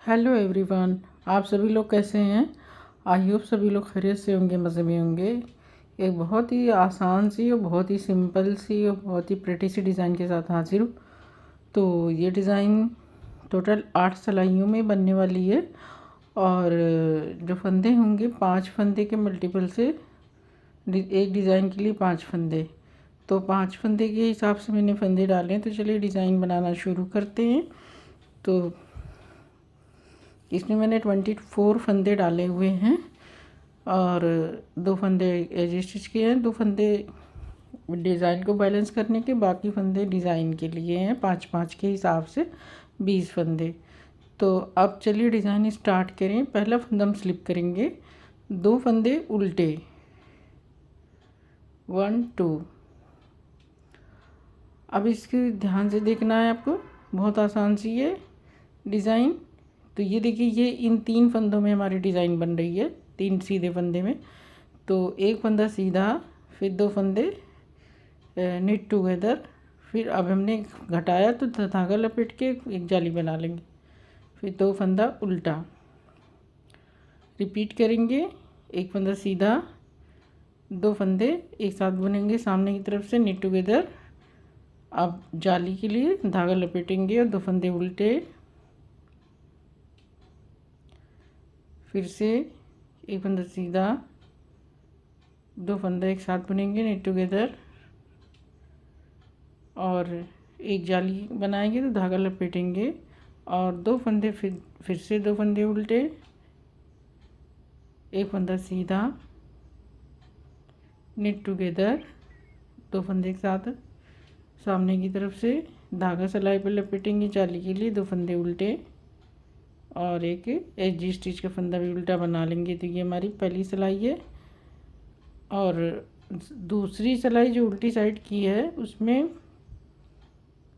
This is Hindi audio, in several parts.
हेलो एवरीवन, आप सभी लोग कैसे हैं। आई होप सभी लोग खैरियत से होंगे, मज़े में होंगे। एक बहुत ही आसान सी और बहुत ही सिंपल सी और बहुत ही प्रिटी सी डिज़ाइन के साथ हाजिर हूँ। तो ये डिज़ाइन टोटल 8 सिलाइयों में बनने वाली है और जो फंदे होंगे 5 फंदे के मल्टीपल से एक डिज़ाइन के लिए 5 फंदे। तो 5 फंदे के हिसाब से मैंने फंदे डाले हैं। तो चलिए डिज़ाइन बनाना शुरू करते हैं। तो इसमें मैंने 24 फंदे डाले हुए हैं और 2 फंदे एज स्टिच किए हैं, 2 फंदे डिज़ाइन को बैलेंस करने के, बाकी फंदे डिज़ाइन के लिए हैं। 5-5 के हिसाब से 20 फंदे। तो अब चलिए डिज़ाइन स्टार्ट करें। पहला फंदा हम स्लिप करेंगे, 2 फंदे उल्टे, 1 2। अब इसके ध्यान से देखना है आपको, बहुत आसान सी है डिज़ाइन। तो ये देखिए, ये इन 3 फंदों में हमारी डिज़ाइन बन रही है, 3 सीधे फंदे में। तो एक फंदा सीधा, फिर 2 फंदे निट टुगेदर, फिर अब हमने घटाया तो धागा लपेट के एक जाली बना लेंगे, फिर 2 फंदा उल्टा। रिपीट करेंगे, एक फंदा सीधा, 2 फंदे एक साथ बुनेंगे सामने की तरफ से निट टुगेदर। अब जाली के लिए धागा लपेटेंगे और 2 फंदे उल्टे, फिर से एक फंदा सीधा, 2 फंदे एक साथ बुनेंगे निट टुगेदर और एक जाली बनाएंगे तो धागा लपेटेंगे और 2 फंदे, फिर से 2 फंदे उल्टे, एक फंदा सीधा, निट टुगेदर, 2 फंदे एक साथ सामने की तरफ से धागा सिलाई पर लपेटेंगे जाली के लिए, 2 फंदे उल्टे और एक एज स्टिच का फंदा भी उल्टा बना लेंगे। तो ये हमारी पहली सिलाई है। और दूसरी सिलाई जो उल्टी साइड की है उसमें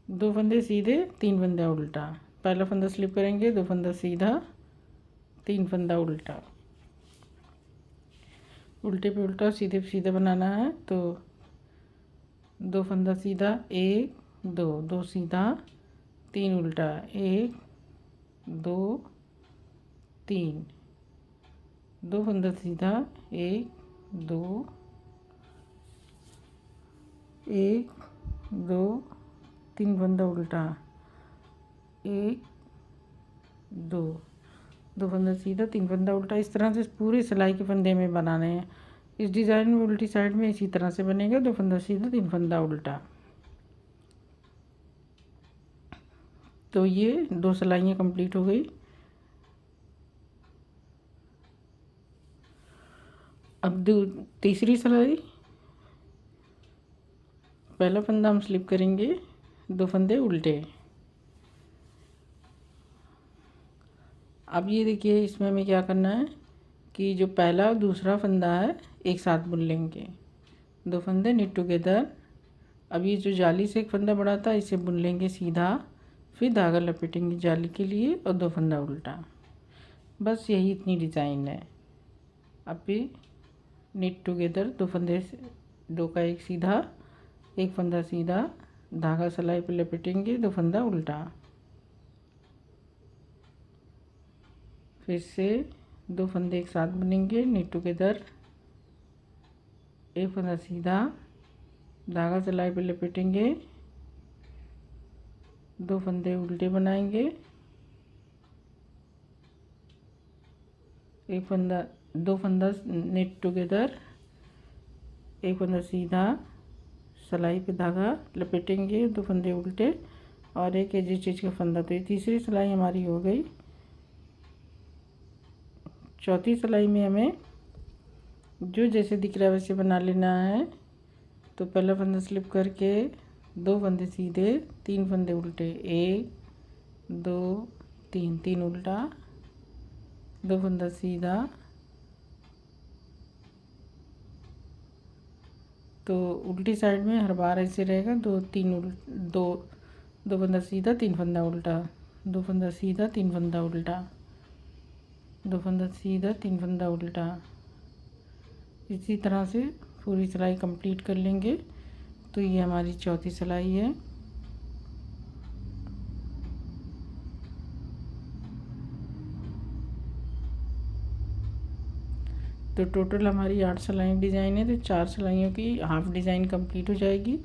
2 फंदे सीधे, 3 फंदा उल्टा। पहला फंदा स्लिप करेंगे, 2 फंदा सीधा, 3 फंदा उल्टा। उल्टे पे उल्टा, सीधे पे सीधा बनाना है। तो 2 फंदा सीधा, 1 2, 2 सीधा, 3 उल्टा, 1 2 3, 2 फंदा सीधा, 1 2 1 2 3 फंदा उल्टा, 1 2, 2 फंदा सीधा, 3 फंदा उल्टा। इस तरह से पूरे सिलाई के फंदे में बनाने हैं। इस डिज़ाइन में उल्टी साइड में इसी तरह से बनेगा, 2 फंदा सीधा, 3 फंदा उल्टा। तो ये 2 सिलाइयाँ कंप्लीट हो गई। अब तीसरी सिलाई, पहला फंदा हम स्लिप करेंगे, 2 फंदे उल्टे। अब ये देखिए, इसमें हमें क्या करना है कि जो पहला और दूसरा फंदा है एक साथ बुन लेंगे, 2 फंदे निट टुगेदर। अब ये जो जाली से एक फंदा बढ़ा था इसे बुन लेंगे सीधा, फिर धागा लपेटेंगे जाली के लिए और 2 फंदा उल्टा। बस यही इतनी डिज़ाइन है। अब भी निट टुगेदर, 2 फंदे, 2 का एक सीधा, एक फंदा सीधा, धागा सिलाई पे लपेटेंगे, 2 फंदा उल्टा, फिर से 2 फंदे एक साथ बुनेंगे निट टुगेदर, एक फंदा सीधा, धागा सिलाई पे लपेटेंगे, 2 फंदे उल्टे बनाएंगे, एक फंदा, 2 फंदा निट टुगेदर, एक फंदा सीधा, सिलाई पे धागा लपेटेंगे, 2 फंदे उल्टे और एक एज स्टिच का फंदा। तो ये तीसरी सिलाई हमारी हो गई। चौथी सिलाई में हमें जो जैसे दिख रहा है वैसे बना लेना है। तो पहला फंदा स्लिप करके 2 फंदे सीधे, 3 फंदे उल्टे, 1 2 3, 3 उल्टा, 2 फंदा सीधा। तो उल्टी साइड में हर बार ऐसे रहेगा, 2 3 2 2 फंदा सीधा, 3 फंदा उल्टा, 2 फंदा सीधा, 3 फंदा उल्टा, 2 फंदा सीधा, 3 फंदा उल्टा। इसी तरह से पूरी सिलाई कंप्लीट कर लेंगे। तो ये हमारी चौथी सिलाई है। तो टोटल हमारी 8 सिलाई डिज़ाइन है, तो 4 सिलाइयों की हाफ डिज़ाइन कंप्लीट हो जाएगी।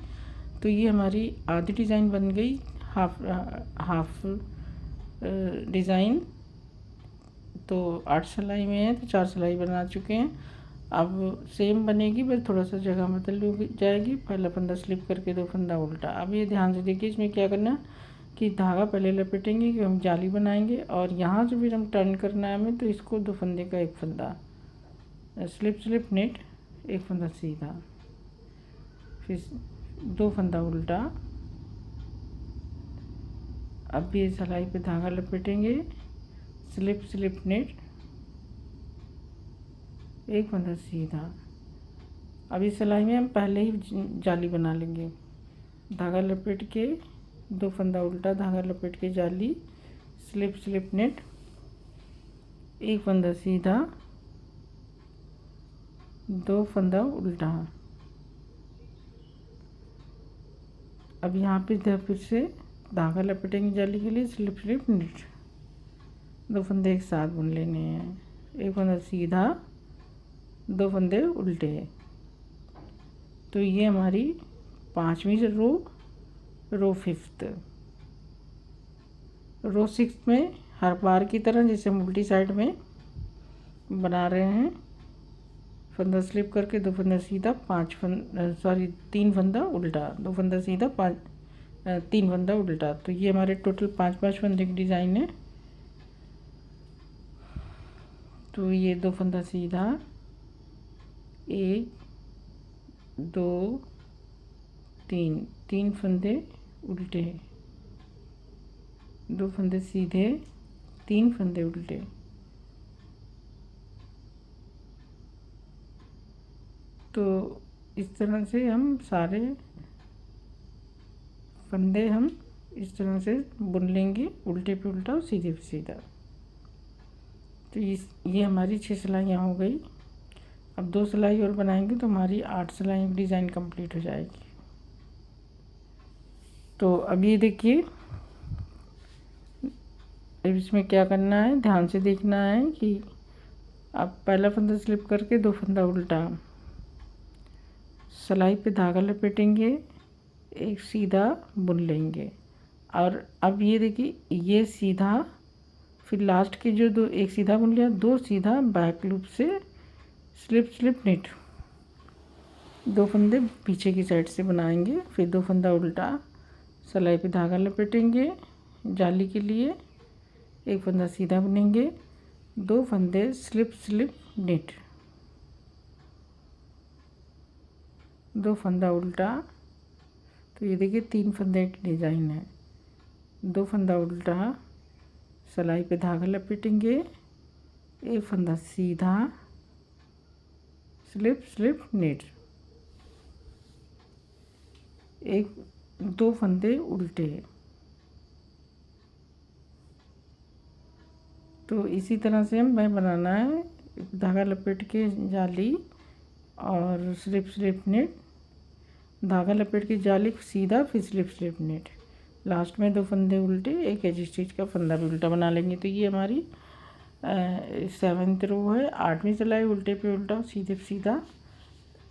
तो ये हमारी आधी डिज़ाइन बन गई, हाफ डिज़ाइन। तो 8 सिलाई में है तो 4 सिलाई बना चुके हैं। अब सेम बनेगी, बस थोड़ा सा जगह बदल जाएगी। पहला फंदा स्लिप करके 2 फंदा उल्टा। अब ये ध्यान से देखिए, इसमें क्या करना कि धागा पहले लपेटेंगे कि हम जाली बनाएंगे, और यहाँ से फिर हम टर्न करना है हमें, तो इसको 2 फंदे का 1 फंदा स्लिप स्लिप नेट, 1 फंदा सीधा, फिर 2 फंदा उल्टा। अब ये सिलाई पे धागा लपेटेंगे, स्लिप स्लिप नेट, 1 फंदा सीधा। अब इस सिलाई में हम पहले ही जाली बना लेंगे। धागा लपेट के 2 फंदा उल्टा, धागा लपेट के जाली, स्लिप स्लिप नेट, 1 फंदा सीधा, 2 फंदा उल्टा। अब यहाँ पे फिर से धागा लपेटेंगे जाली के लिए, स्लिप स्लिप नेट, 2 फंदे एक साथ बुन लेने हैं, 1 फंदा सीधा, 2 फंदे उल्टे। तो ये हमारी 5वीं रो 5th। रो 6 में हर बार की तरह जैसे हम उल्टी साइड में बना रहे हैं, फंदा स्लिप करके 2 फंदा सीधा, 3 फंदा उल्टा, 2 फंदा सीधा, 3 फंदा उल्टा। तो ये हमारे टोटल 5 फंदे की डिज़ाइन है। तो ये 2 फंदा सीधा, 1 2 3 फंदे उल्टे, 2 फंदे सीधे, 3 फंदे उल्टे। तो इस तरह से हम सारे फंदे हम इस तरह से बुन लेंगे, उल्टे पे उल्टा और सीधे पे सीधा। तो ये हमारी 6 सिलाइयाँ हो गई। अब 2 सिलाई और बनाएंगे तो हमारी 8 सिलाई डिज़ाइन कंप्लीट हो जाएगी। तो अब ये देखिए, अब इसमें क्या करना है, ध्यान से देखना है कि अब पहला फंदा स्लिप करके 2 फंदा उल्टा, सिलाई पे धागा लपेटेंगे, एक सीधा बुन लेंगे। और अब ये देखिए, ये सीधा, फिर लास्ट के जो 2, एक सीधा बुन लिया, 2 सीधा बैक लूप से स्लिप स्लिप नेट, 2 फंदे पीछे की साइड से बनाएंगे, फिर 2 फंदा उल्टा, सिलाई पे धागा लपेटेंगे जाली के लिए, 1 फंदा सीधा बुनेंगे, 2 फंदे स्लिप स्लिप नेट, 2 फंदा उल्टा। तो ये देखिए 3 फंदे की डिज़ाइन है। 2 फंदा उल्टा, सिलाई पे धागा लपेटेंगे, 1 फंदा सीधा, स्लिप स्लिप नेट, 2 फंदे उल्टे। तो इसी तरह से हमें बनाना है, धागा लपेट के जाली और स्लिप स्लिप नेट, धागा लपेट के जाली सीधा, फिर स्लिप स्लिप नेट, लास्ट में 2 फंदे उल्टे, एक एज स्टिच का फंदा भी उल्टा बना लेंगे। तो ये हमारी 7th रो है। 8वीं सिलाई उल्टे पे उल्टा, सीधे पे सीधा,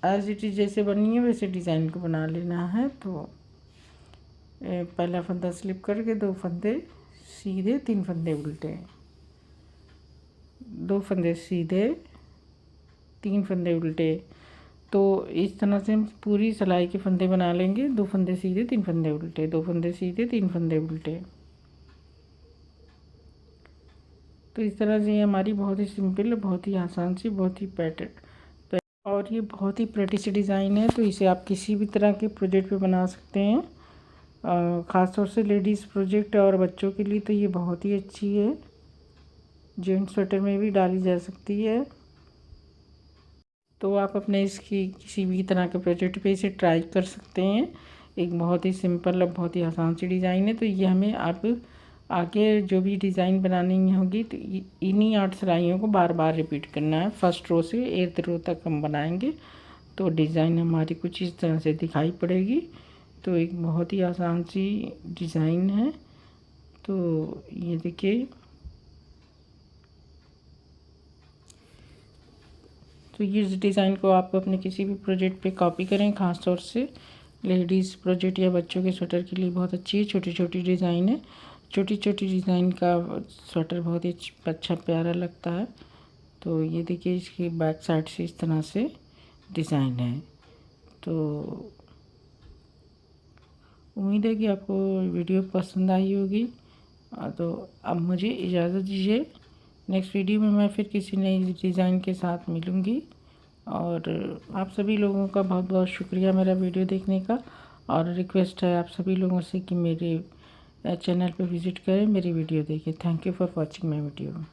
एज इट इज जैसे बनी है वैसे डिज़ाइन को बना लेना है। तो पहला फंदा स्लिप करके 2 फंदे सीधे, 3 फंदे उल्टे, 2 फंदे सीधे, 3 फंदे उल्टे। तो इस तरह से हम पूरी सिलाई के फंदे बना लेंगे, 2 फंदे सीधे, 3 फंदे उल्टे, 2 फंदे सीधे, 3 फंदे उल्टे। तो इस तरह से ये हमारी बहुत ही सिंपल, बहुत ही आसान सी, बहुत ही पैटर्न, और ये बहुत ही प्रेटी सी डिज़ाइन है। तो इसे आप किसी भी तरह के प्रोजेक्ट पे बना सकते हैं, ख़ासतौर से लेडीज़ प्रोजेक्ट और बच्चों के लिए तो ये बहुत ही अच्छी है। जेंट्स स्वेटर में भी डाली जा सकती है। तो आप अपने इसकी किसी भी तरह के प्रोजेक्ट पे इसे ट्राई कर सकते हैं। एक बहुत ही सिंपल और बहुत ही आसान सी डिज़ाइन है। तो ये हमें आप आगे जो भी डिज़ाइन बनानी होगी तो इन्हीं 8 सिलाइयों को बार बार रिपीट करना है। 1st रो से 8th रो तक हम बनाएंगे तो डिज़ाइन हमारी कुछ इस तरह से दिखाई पड़ेगी। तो एक बहुत ही आसान सी डिज़ाइन है। तो ये देखिए, तो ये इस डिज़ाइन को आप अपने किसी भी प्रोजेक्ट पे कॉपी करें, ख़ास तौर से लेडीज़ प्रोजेक्ट या बच्चों के स्वेटर के लिए बहुत अच्छी है। छोटी छोटी डिज़ाइन है, छोटी छोटी डिज़ाइन का स्वेटर बहुत ही अच्छा प्यारा लगता है। तो ये देखिए, इसकी बैक साइड से इस तरह से डिज़ाइन है। तो उम्मीद है कि आपको वीडियो पसंद आई होगी। तो अब मुझे इजाज़त दीजिए, नेक्स्ट वीडियो में मैं फिर किसी नई डिज़ाइन के साथ मिलूँगी। और आप सभी लोगों का बहुत बहुत शुक्रिया मेरा वीडियो देखने का। और रिक्वेस्ट है आप सभी लोगों से कि मेरे चैनल पे विज़िट करें, मेरी वीडियो देखें। Thank you for watching my video.